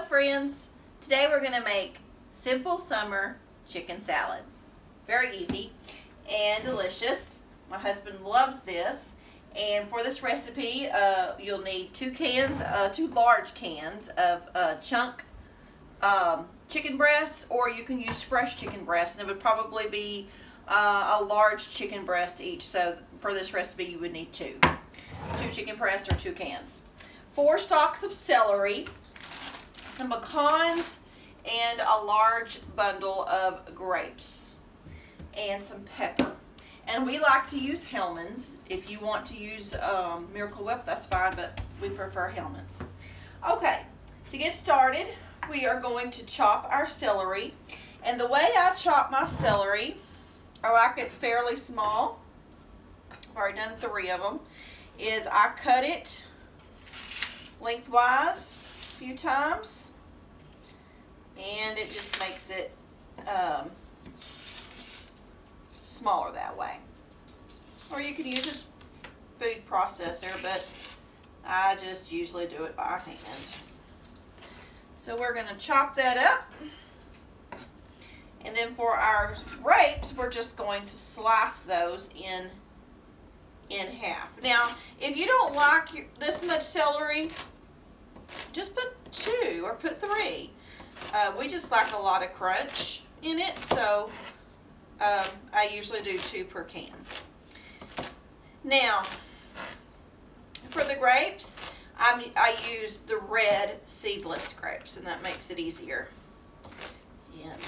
friends. Today we're going to make simple summer chicken salad. Very easy and delicious. My husband loves this. And for this recipe, you'll need two large cans of chunk chicken breast, or you can use fresh chicken breast, and it would probably be a large chicken breast each. So for this recipe, you would need two chicken breast or 2 cans. 4 stalks of celery, some pecans, and a large bundle of grapes, and some pepper. And we like to use Hellmann's. If you want to use Miracle Whip, that's fine, but we prefer Hellmann's. Okay, to get started, we are going to chop our celery. And the way I chop my celery, I like it fairly small. I've already done 3 of them. Is I cut it lengthwise a few times, and it just makes it smaller that way. Or you can use a food processor, but I just usually do it by hand. So we're going to chop that up. And then for our grapes, we're just going to slice those in half. Now, if you don't like this much celery, just put 2 or put 3. We just like a lot of crunch in it, so I usually do 2 per can. Now, for the grapes, I use the red seedless grapes, and that makes it easier. And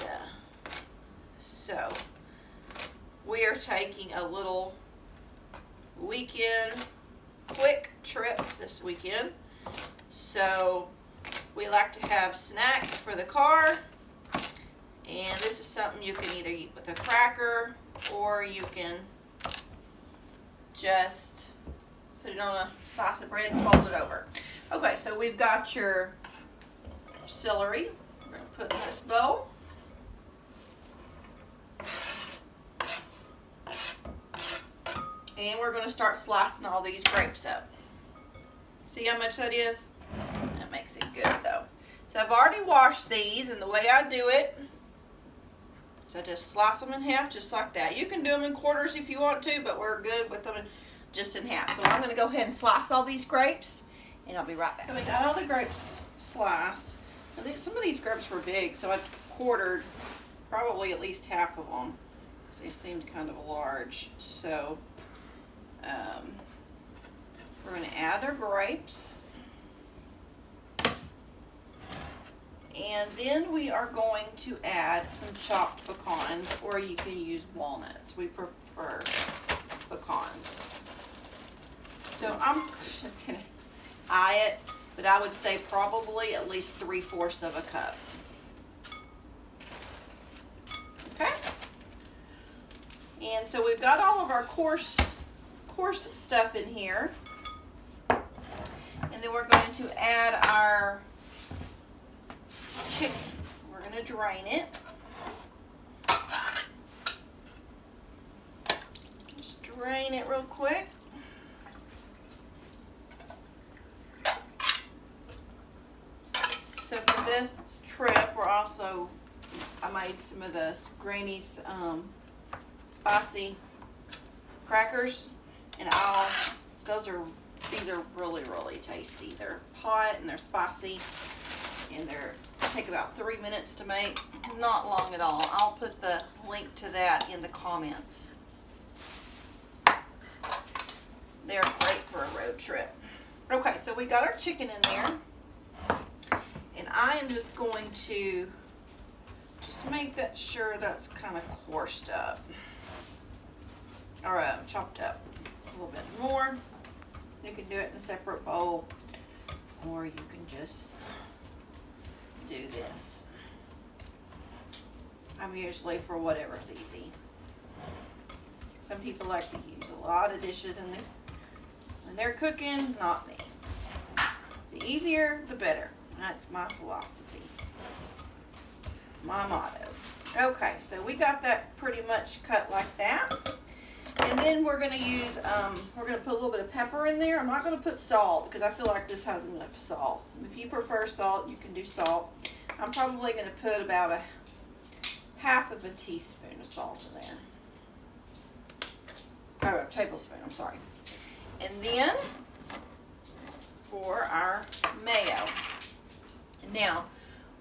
so we are taking a little weekend quick trip this weekend. So we like to have snacks for the car, and this is something you can either eat with a cracker, or you can just put it on a slice of bread and fold it over. Okay, so we've got your celery. We're going to put in this bowl. And we're going to start slicing all these grapes up. See how much that is? That makes it good though. So I've already washed these, and the way I do it is I just slice them in half just like that. You can do them in quarters if you want to, but we're good with them just in half. So I'm going to go ahead and slice all these grapes, and I'll be right back. So we got all the grapes sliced. Now some of these grapes were big, so I quartered probably at least half of them. So they seemed kind of large. So we're going to add our grapes, and then we are going to add some chopped pecans, or you can use walnuts. We prefer pecans. So I'm just going to eye it, but I would say probably at least 3/4 of a cup. Okay? And so we've got all of our coarse stuff in here. And then we're going to add our chicken. We're going to drain it. Just drain it real quick. So for this trip, I made some of the Granny's spicy crackers, and these are really, really tasty. They're hot and they're spicy, and they take about 3 minutes to make. Not long at all. I'll put the link to that in the comments. They're great for a road trip. Okay, so we got our chicken in there, and I am just going to make that sure that's kind of coursed up, or chopped up a little bit more. You can do it in a separate bowl, or you can just do this. I'm usually for whatever's easy. Some people like to use a lot of dishes in this when they're cooking, not me. The easier, the better. That's my philosophy, my motto. Okay, so we got that pretty much cut like that. And then we're gonna use, we're gonna put a little bit of pepper in there. I'm not gonna put salt because I feel like this has enough salt. If you prefer salt, you can do salt. I'm probably gonna put about a half of a teaspoon of salt in there. Or a tablespoon, I'm sorry. And then for our mayo. Now,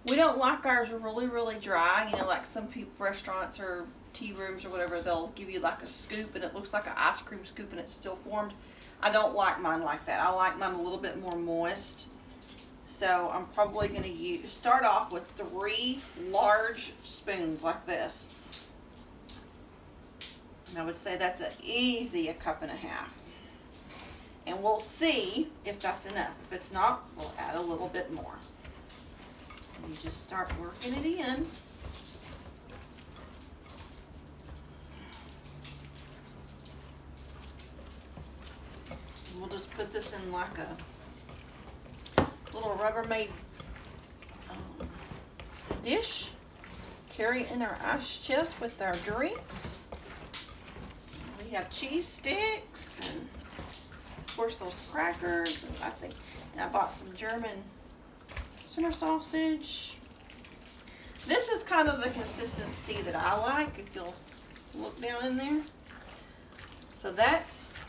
we don't like ours really, really dry. You know, like some people, restaurants or tea rooms or whatever, they'll give you like a scoop and it looks like an ice cream scoop and it's still formed. I don't like mine like that. I like mine a little bit more moist. So I'm probably going to start off with 3 large spoons like this. And I would say that's an easy 1.5 cups. And we'll see if that's enough. If it's not, we'll add a little bit more. And you just start working it in. We'll just put this in like a little Rubbermaid dish. Carry it in our ice chest with our drinks. We have cheese sticks and of course those crackers. And I bought some German center sausage. This is kind of the consistency that I like. If you'll look down in there. So that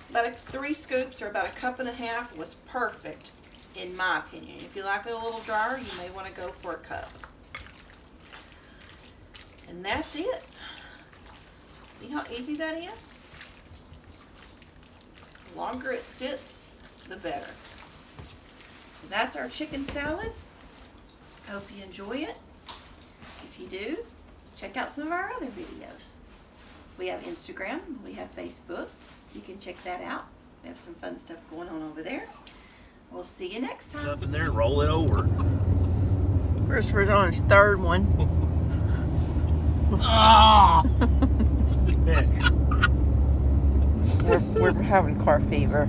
about 3 scoops or about 1.5 cups was perfect in my opinion. If you like it a little drier, you may want to go for 1 cup. And that's it. See how easy that is? The longer it sits, the better. So that's our chicken salad. I hope you enjoy it. If you do, check out some of our other videos. We have Instagram, we have Facebook. You can check that out. We have some fun stuff going on over there. We'll see you next time. Up in there and roll it over. Christopher's on his 3rd one. Ah! We're having car fever.